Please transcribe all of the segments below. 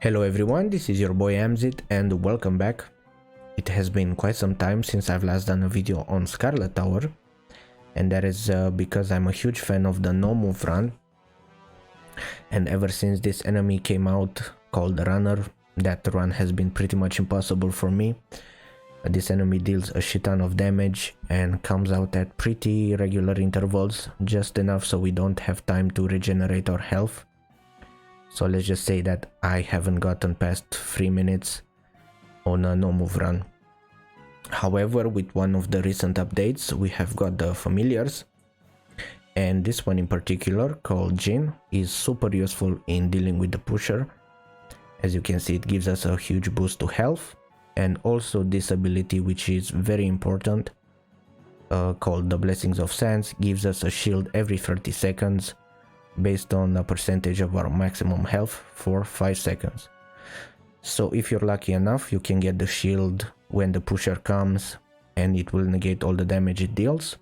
Hello everyone, this is your boy Amsyt and welcome back. It has been quite some time since I've last done a video on Scarlet Tower, and that is because I'm a huge fan of the no move run, and ever since this enemy came out called the Runner, that run has been pretty much impossible for me. This enemy deals a shit ton of damage and comes out at pretty regular intervals, just enough so we don't have time to regenerate our health. So let's just say that I haven't gotten past 3 minutes on a no move run. However, with one of the recent updates, we have got the familiars, and this one in particular, called Jin, is super useful in dealing with the pusher. As you can see, it gives us a huge boost to health, and also this ability, which is very important, called the Blessings of Sands, gives us a shield every 30 seconds based on a percentage of our maximum health for 5 seconds. So if you're lucky enough, you can get the shield when the pusher comes and it will negate all the damage it deals.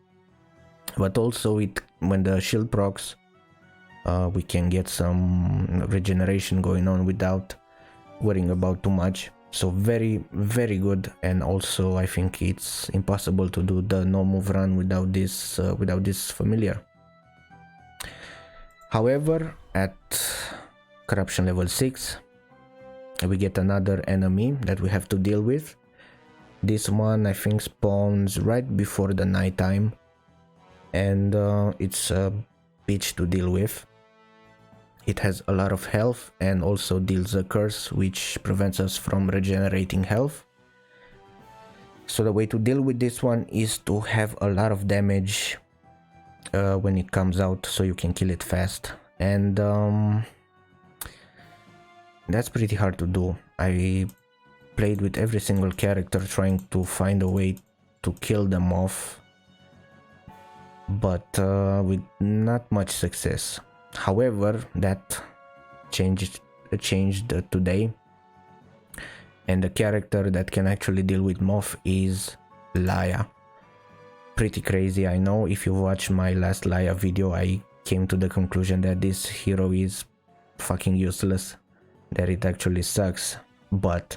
But also when the shield procs, we can get some regeneration going on without worrying about too much. So very good, and also I think it's impossible to do the no move run without this familiar. However, at corruption level 6, we get another enemy that we have to deal with. This one I think spawns right before the night time, and it's a bitch to deal with. It has a lot of health and also deals a curse which prevents us from regenerating health. So the way to deal with this one is to have a lot of damage when it comes out, so you can kill it fast, and that's pretty hard to do. I played with every single character trying to find a way to kill them off, but with not much success. However, that changed today, and the character that can actually deal with Moth is Lyah. Pretty crazy, I know. If you watch my last Lyah video, I came to the conclusion that this hero is fucking useless, that it actually sucks, but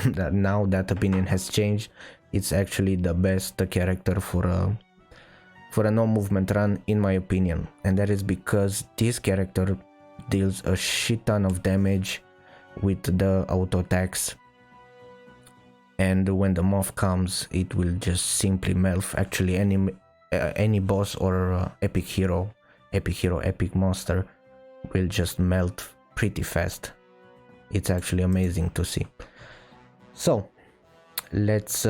that now that opinion has changed. It's actually the best character for a no movement run, in my opinion, and that is because this character deals a shit ton of damage with the auto attacks, and when the moth comes, it will just simply melt. Actually, any boss or epic monster will just melt pretty fast. It's actually amazing to see. So let's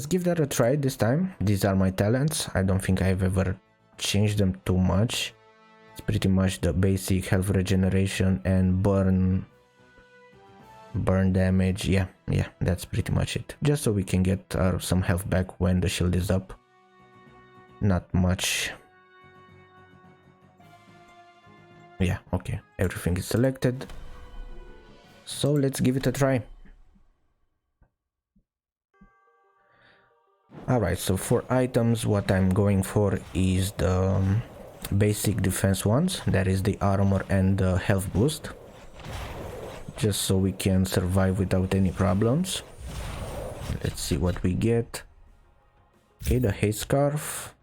give that a try this time. These are my talents. I don't think I've ever changed them too much. It's pretty much the basic health regeneration and burn damage. Yeah, that's pretty much it, just so we can get some health back when the shield is up. Not much. Yeah, okay, everything is selected, so let's give it a try. Alright, so for items, what I'm going for is the basic defense ones, that is the armor and the health boost, just so we can survive without any problems. Let's see what we get. Okay, the haze scarf,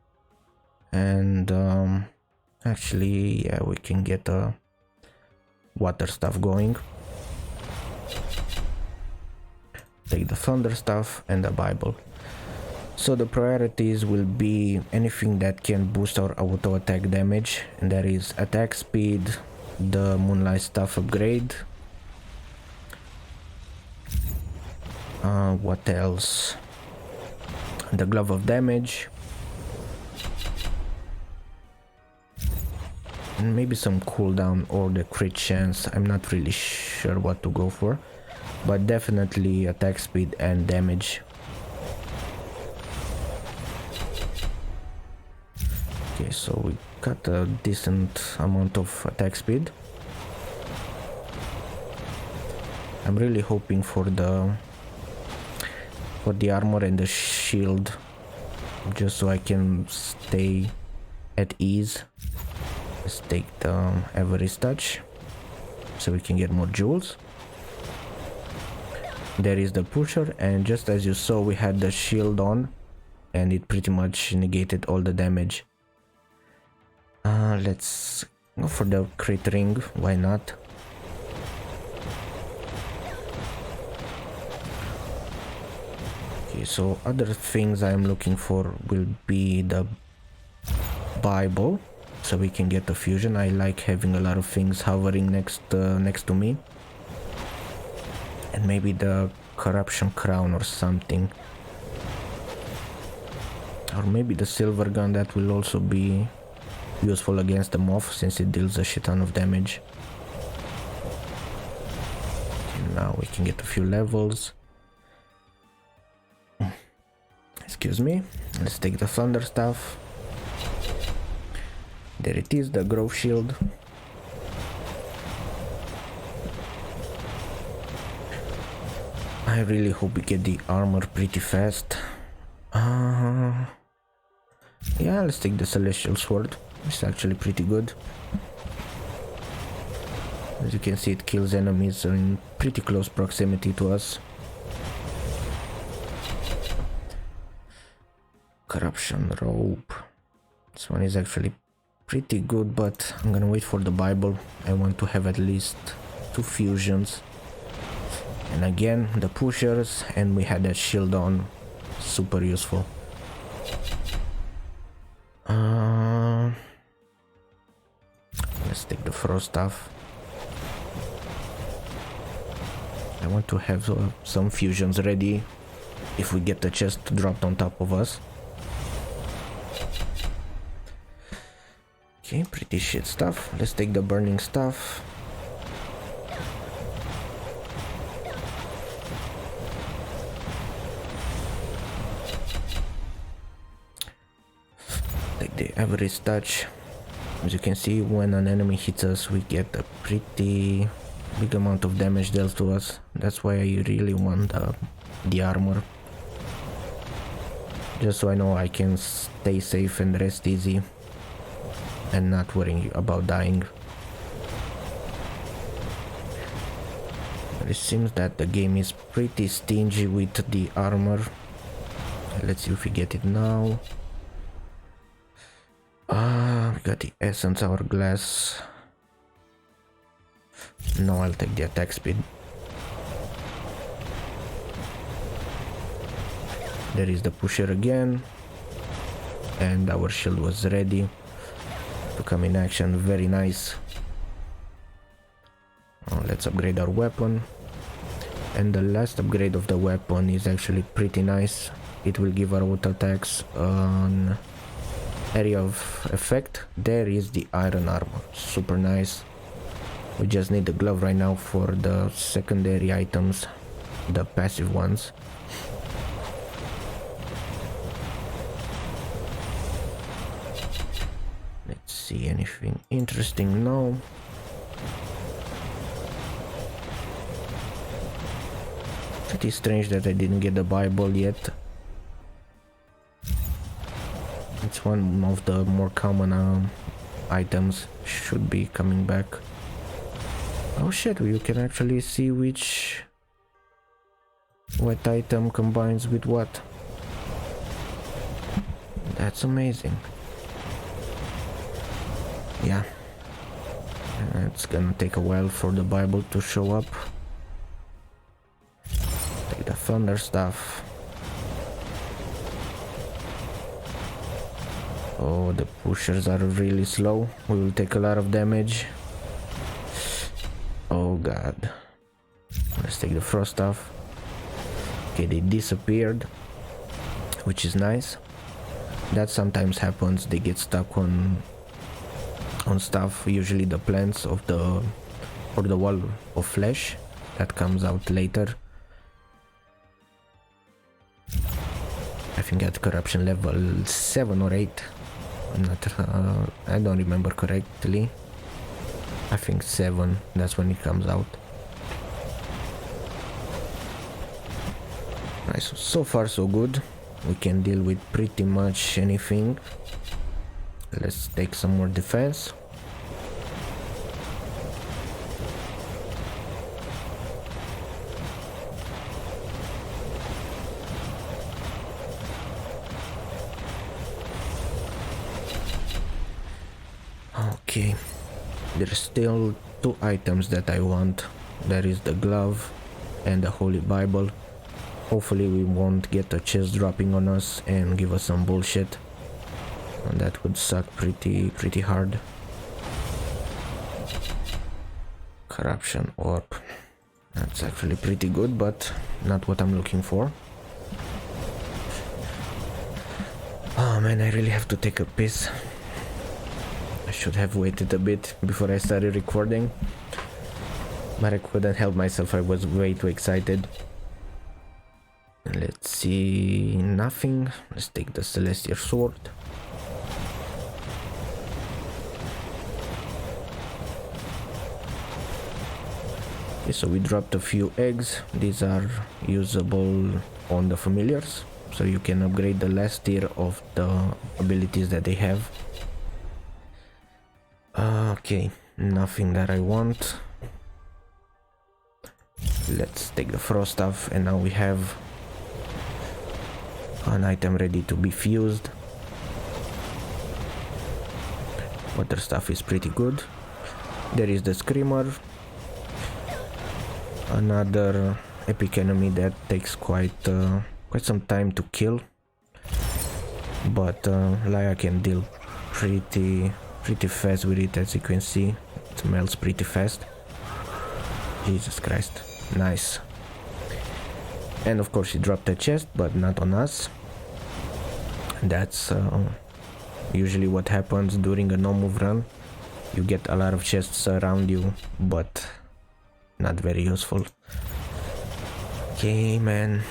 and actually, yeah, we can get a water stuff going. Take the thunder stuff and the Bible. So the priorities will be anything that can boost our auto attack damage, and that is attack speed, the moonlight stuff upgrade. What else? The glove of damage, and maybe some cooldown or the crit chance. I'm not really sure what to go for, but definitely attack speed and damage. Okay, so we got a decent amount of attack speed. I'm really hoping for the armor and the shield, just so I can stay at ease. Let's take the Everest touch so we can get more jewels. there is the pusher, and just as you saw, we had the shield on and it pretty much negated all the damage. Let's go for the crit ring, why not? Okay, so other things I'm looking for will be the Bible, so we can get the fusion. I like having a lot of things hovering next to me. And maybe the corruption crown or something. Or maybe the silver gun, that will also be useful against the moth since it deals a shit ton of damage. Okay, now we can get a few levels. Excuse me. Let's take the thunder staff. There it is, the growth shield. I really hope we get the armor pretty fast. Yeah, let's take the celestial sword. It's actually pretty good. As you can see, it kills enemies in pretty close proximity to us. Corruption robe. This one is actually pretty good, but I'm gonna wait for the Bible. I want to have at least 2 fusions. And again, the pushers, and we had that shield on. Super useful. Let's take the frost staff. I want to have some fusions ready if we get the chest dropped on top of us. Okay, pretty shit stuff. Let's take the burning stuff. Take the average touch. As you can see, when an enemy hits us, we get a pretty big amount of damage dealt to us. That's why I really want the armor. Just so I know I can stay safe and rest easy and not worrying about dying. It seems that the game is pretty stingy with the armor. Let's see if we get it now. We got the essence hourglass. No, I'll take the attack speed. There is the pusher again, and our shield was ready to come in action. Very nice. Let's upgrade our weapon, and the last upgrade of the weapon is actually pretty nice. It will give our auto attacks an area of effect. There is the iron armor, super nice. We just need the glove right now for the secondary items, the passive ones. Let's see, anything interesting? No. Pretty strange that I didn't get the Bible yet. It's one of the more common items. Should be coming back. Oh shit, you can actually see which what item combines with what. That's amazing. Yeah. It's gonna take a while for the Bible to show up. Take the thunder stuff. Oh, the pushers are really slow. We will take a lot of damage. Oh god. Let's take the frost stuff. Okay, they disappeared, which is nice. That sometimes happens. They get stuck on stuff, usually the plants of the or the wall of flesh that comes out later. I think at corruption level 7 or 8. I'm not I don't remember correctly. I think 7, that's when it comes out. Nice, so far so good. We can deal with pretty much anything. Let's take some more defense. Okay, there's still two items that I want. There is the glove and the Holy Bible. Hopefully we won't get a chest dropping on us and give us some bullshit. And that would suck pretty hard. Corruption orb. That's actually pretty good, but not what I'm looking for. Oh man, I really have to take a piss. I should have waited a bit before I started recording, but I couldn't help myself, I was way too excited. Let's see, nothing. Let's take the Celestial Sword. Okay, so we dropped a few eggs. These are usable on the familiars, so you can upgrade the last tier of the abilities that they have. Okay, nothing that I want. Let's take the frost stuff, and now we have an item ready to be fused. Water stuff is pretty good. There is the Screamer, another epic enemy that takes quite some time to kill, but Lyah can deal pretty fast with it. As you can see, it melts pretty fast. Jesus Christ, nice. And of course he dropped a chest, but not on us. That's usually what happens during a no-move run. You get a lot of chests around you, but not very useful. Okay, man.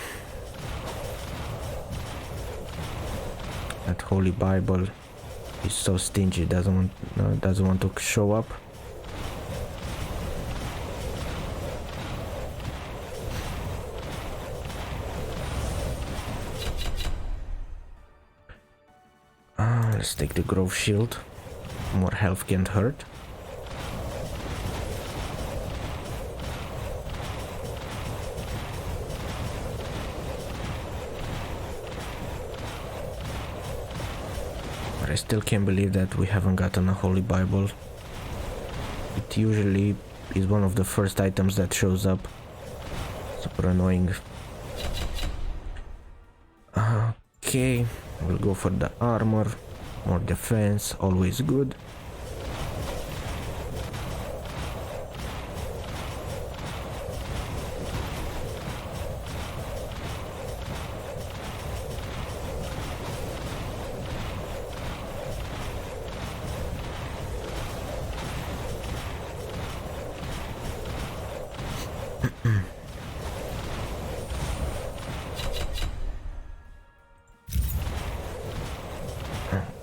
That Holy Bible is so stingy, doesn't want to show up. Let's take the Grove Shield. More health can't hurt. But I still can't believe that we haven't gotten a Holy Bible. It usually is one of the first items that shows up. Super annoying. Okay, we'll go for the armor. More defense, always good.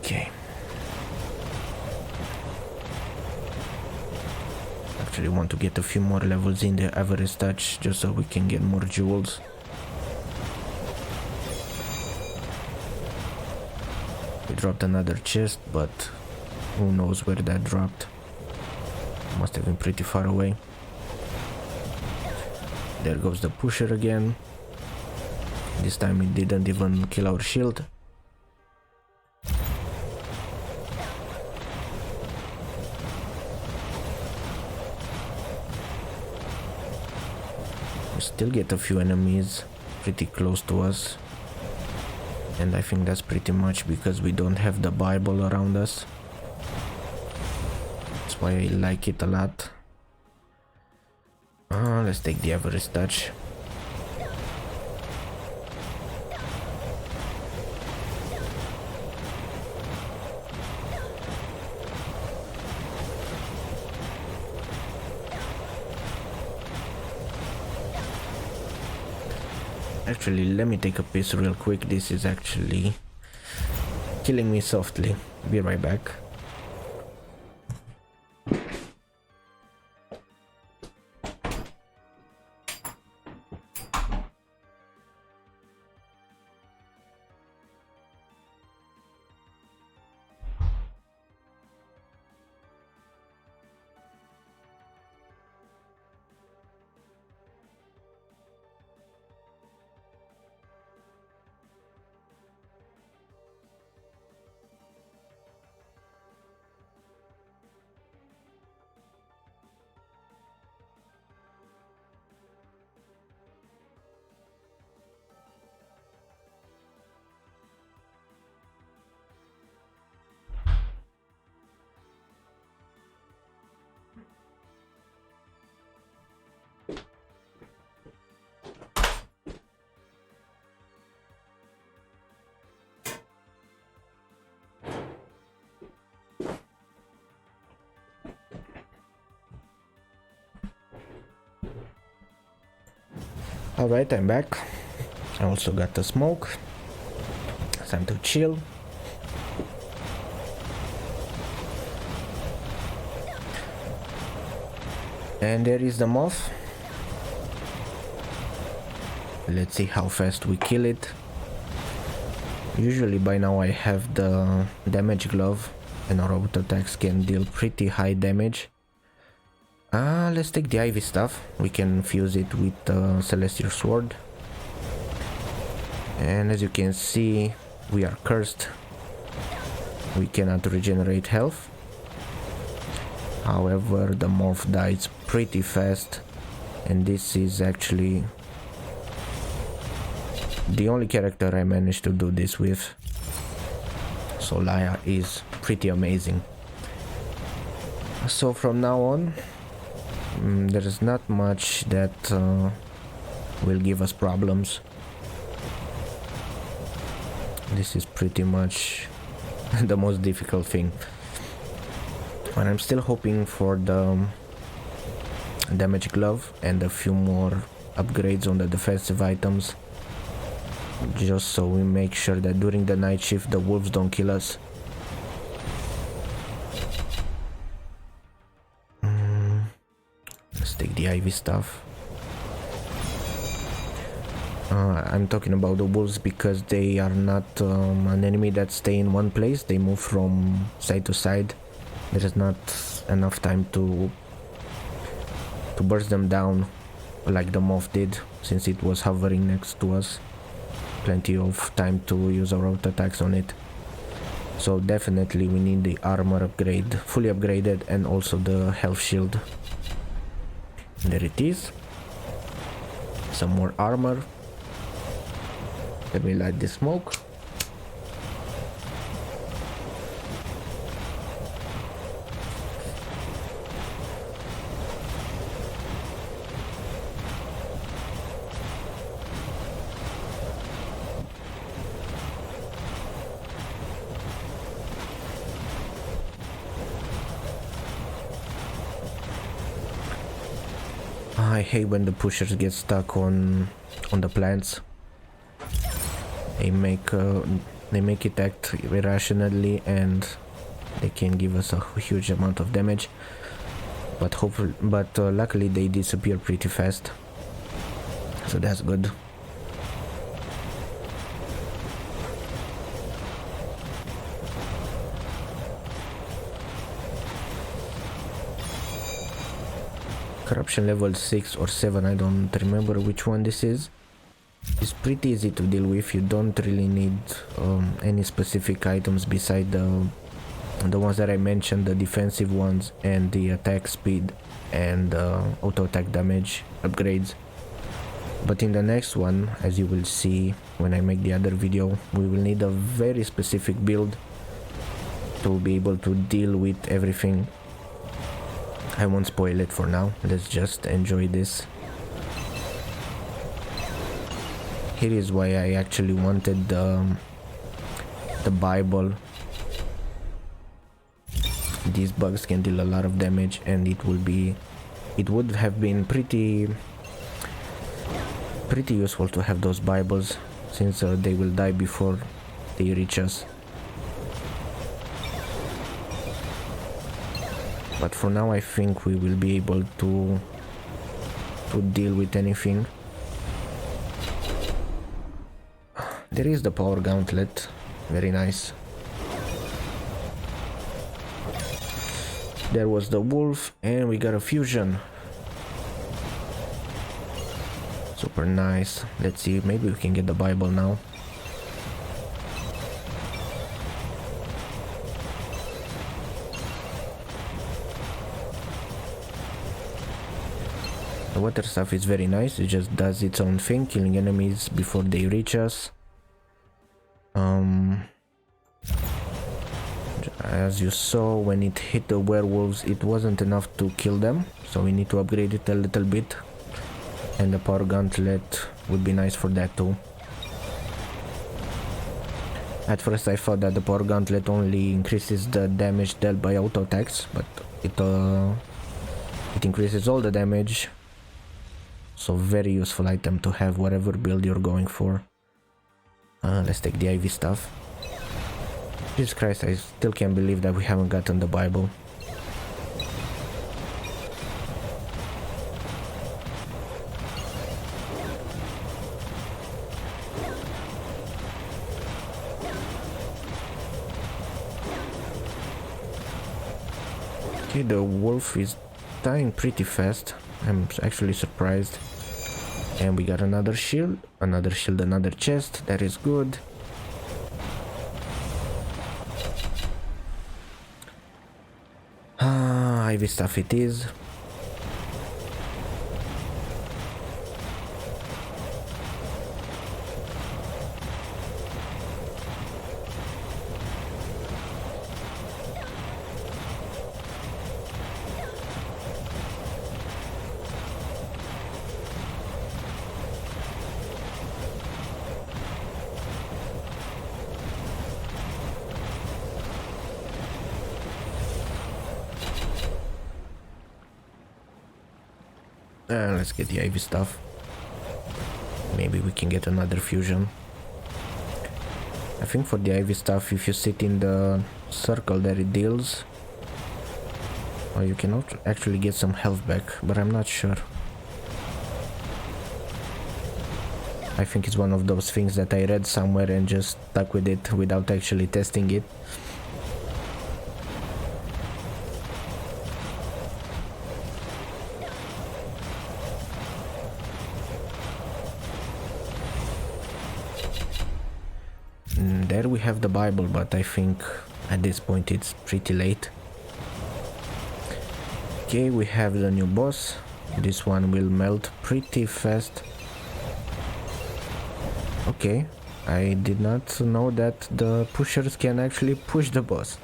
Okay. Actually want to get a few more levels in the average touch just so we can get more jewels. We dropped another chest, but who knows where that dropped. Must have been pretty far away. There goes the pusher again. This time it didn't even kill our shield. We still get a few enemies pretty close to us. And I think that's pretty much because we don't have the Bible around us. That's why I like it a lot. Let's take the average touch. Actually, let me take a piss real quick. This is actually killing me softly. Be right back. Alright, I'm back. I also got the smoke. It's time to chill. And there is the moth. Let's see how fast we kill it. Usually by now I have the damage glove and our auto attacks can deal pretty high damage. Let's take the ivy stuff. We can fuse it with the celestial sword. And as you can see, we are cursed. We cannot regenerate health. However, the moth dies pretty fast, and this is actually the only character I managed to do this with. So Lyah is pretty amazing. So from now on, there is not much that will give us problems. This is pretty much the most difficult thing. And I'm still hoping for the damage glove and a few more upgrades on the defensive items, just so we make sure that during the night shift the wolves don't kill us. Let's take the ivy stuff. I'm talking about the wolves because they are not an enemy that stay in one place. They move from side to side. There is not enough time to burst them down like the moth did, since it was hovering next to us. Plenty of time to use our auto attacks on it. So definitely we need the armor upgrade, fully upgraded, and also the health shield. There it is. Some more armor. Let me light the smoke. I hate when the pushers get stuck on the plants. They make it act irrationally, and they can give us a huge amount of damage. But luckily they disappear pretty fast, so that's good. Corruption level 6 or 7, I don't remember which one this is. It's pretty easy to deal with. You don't really need any specific items beside the ones that I mentioned, the defensive ones and the attack speed and auto attack damage upgrades. But in the next one, as you will see when I make the other video, we will need a very specific build to be able to deal with everything. I won't spoil it for now, let's just enjoy this. Here is why I actually wanted the Bible. These bugs can deal a lot of damage, and it would have been pretty useful to have those Bibles, since they will die before they reach us. But for now I think we will be able to deal with anything. There is the power gauntlet, very nice. There was the wolf, and we got a fusion. Super nice. Let's see, maybe we can get the Bible now. The water stuff is very nice. It just does its own thing, killing enemies before they reach us. As you saw, when it hit the werewolves, it wasn't enough to kill them, so we need to upgrade it a little bit, and the power gauntlet would be nice for that too. At first I thought that the power gauntlet only increases the damage dealt by auto attacks, but it increases all the damage, So very useful item to have whatever build you're going for. Let's take the IV stuff. Jesus Christ, I still can't believe that we haven't gotten the Bible. Okay, the wolf is dying pretty fast. I'm actually surprised. And we got another shield, another chest. That is good. IV stuff it is. Let's get the IV stuff. Maybe we can get another fusion. I think for the IV stuff, if you sit in the circle that it deals, or you can actually get some health back, but I'm not sure. I think it's one of those things that I read somewhere and just stuck with it without actually testing it. There we have the Bible, but I think at this point it's pretty late. Okay, we have the new boss. This one will melt pretty fast. Okay, I did not know that the pushers can actually push the boss.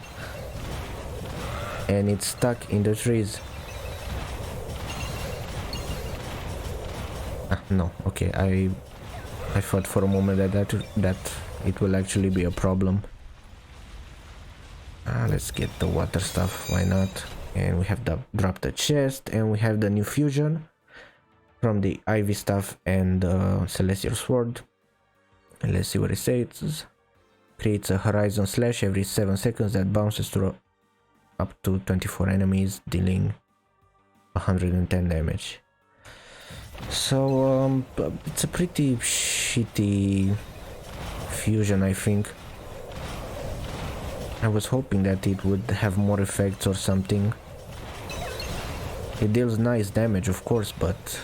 And it's stuck in the trees. No, okay, I thought for a moment that it will actually be a problem. Let's get the water stuff, why not? And we have drop the chest, and we have the new fusion from the IV stuff and the Celestial Sword. And let's see what it says. Creates a horizon slash every 7 seconds that bounces through up to 24 enemies, dealing 110 damage. So it's a pretty shitty fusion, I think. I was hoping that it would have more effects or something. It deals nice damage, of course, but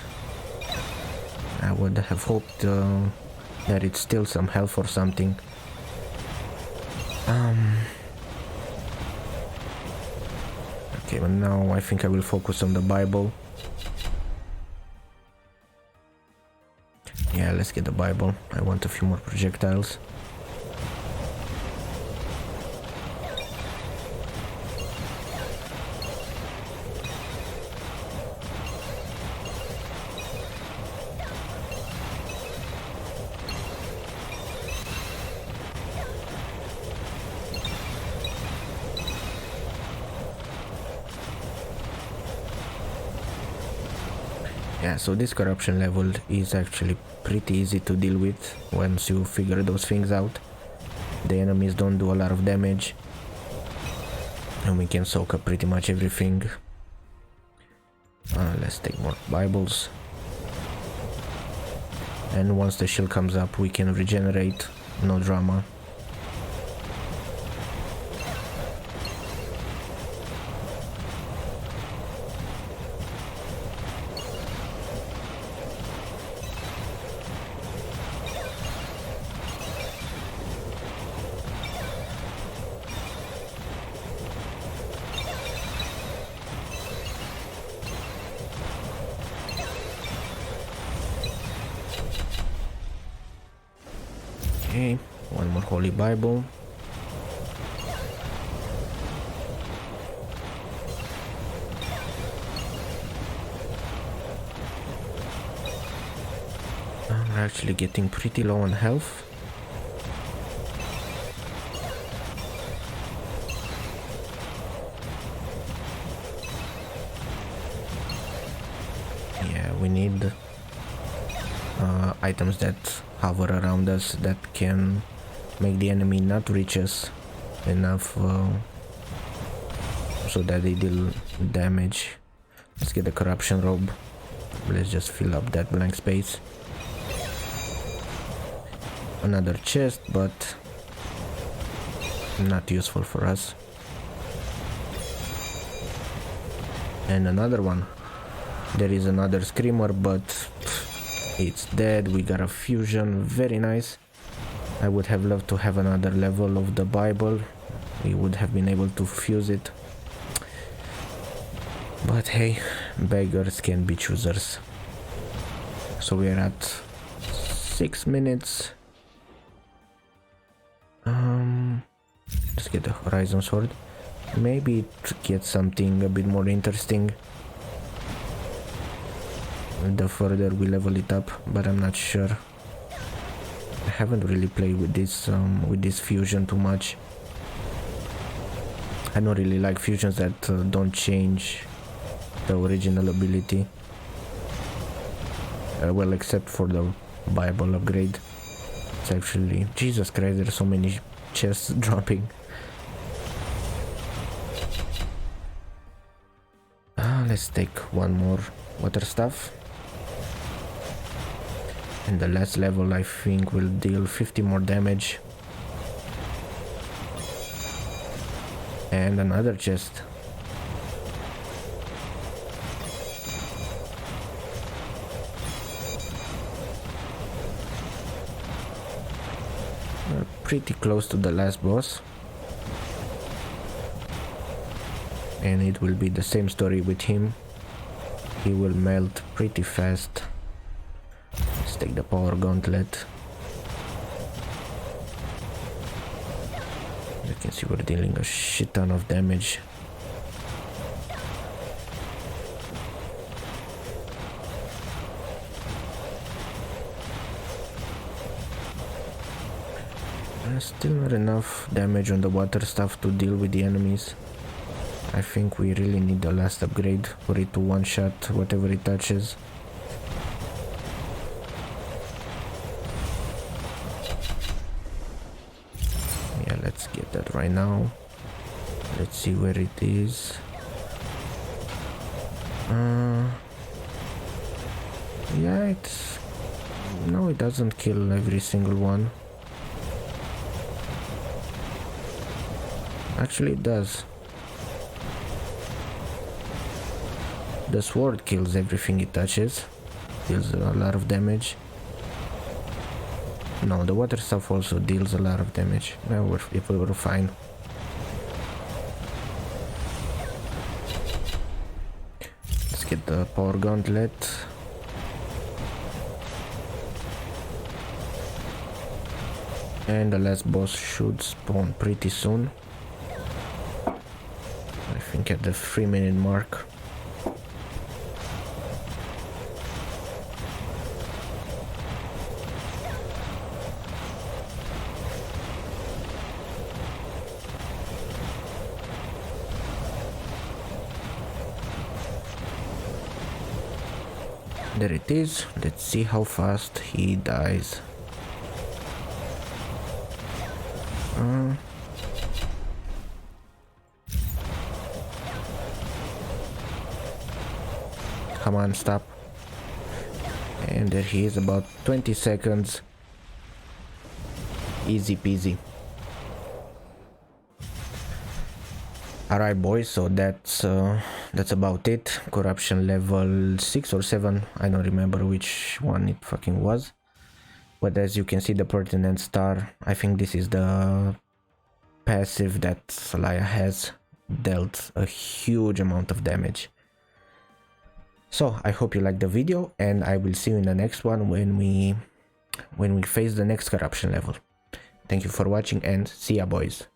I would have hoped that it steals some health or something. Okay, but now I think I will focus on the Bible. Yeah, let's get the Bible. I want a few more projectiles. Yeah, so this corruption level is actually pretty easy to deal with once you figure those things out. The enemies don't do a lot of damage, and we can soak up pretty much everything. Let's take more Bibles. And once the shield comes up, we can regenerate, no drama. Okay, one more Holy Bible. I'm actually getting pretty low on health. Yeah, we need items that hover around us that can make the enemy not reach us enough so that they deal damage. Let's get the corruption robe. Let's just fill up that blank space. Another chest, but not useful for us. And another one. There is another screamer, but it's dead. We got a fusion, very nice. I would have loved to have another level of the Bible. We would have been able to fuse it. But hey, beggars can be choosers. So we are at 6 minutes. Let's get the Horizon Sword. Maybe to get something a bit more interesting the further we level it up, but I'm not sure. I haven't really played with this fusion too much. I don't really like fusions that don't change the original ability. Well, except for the Bible upgrade. It's actually... Jesus Christ, there's so many chests dropping. Let's take one more water stuff. And the last level I think will deal 50 more damage. And another chest. We're pretty close to the last boss. And it will be the same story with him. He will melt pretty fast. Let's take the power gauntlet. You can see we're dealing a shit ton of damage. Still not enough damage on the water stuff to deal with the enemies. I think we really need the last upgrade for it to one-shot whatever it touches. Yeah, let's get that right now. Let's see where it is. Yeah, it's... No, it doesn't kill every single one. Actually, it does. The sword kills everything it touches, deals a lot of damage. No, the water stuff also deals a lot of damage. No, we're fine. Let's get the power gauntlet. And the last boss should spawn pretty soon. I think at the 3-minute mark. There it is. Let's see how fast he dies. Come on, stop. And there he is, about 20 seconds. Easy peasy. Alright boys, so that's about it. Corruption level 6 or 7, I don't remember which one it fucking was. But as you can see, the pertinent star, I think this is the passive that Lyah has, dealt a huge amount of damage. So I hope you liked the video, and I will see you in the next one when we face the next corruption level. Thank you for watching, and see ya boys.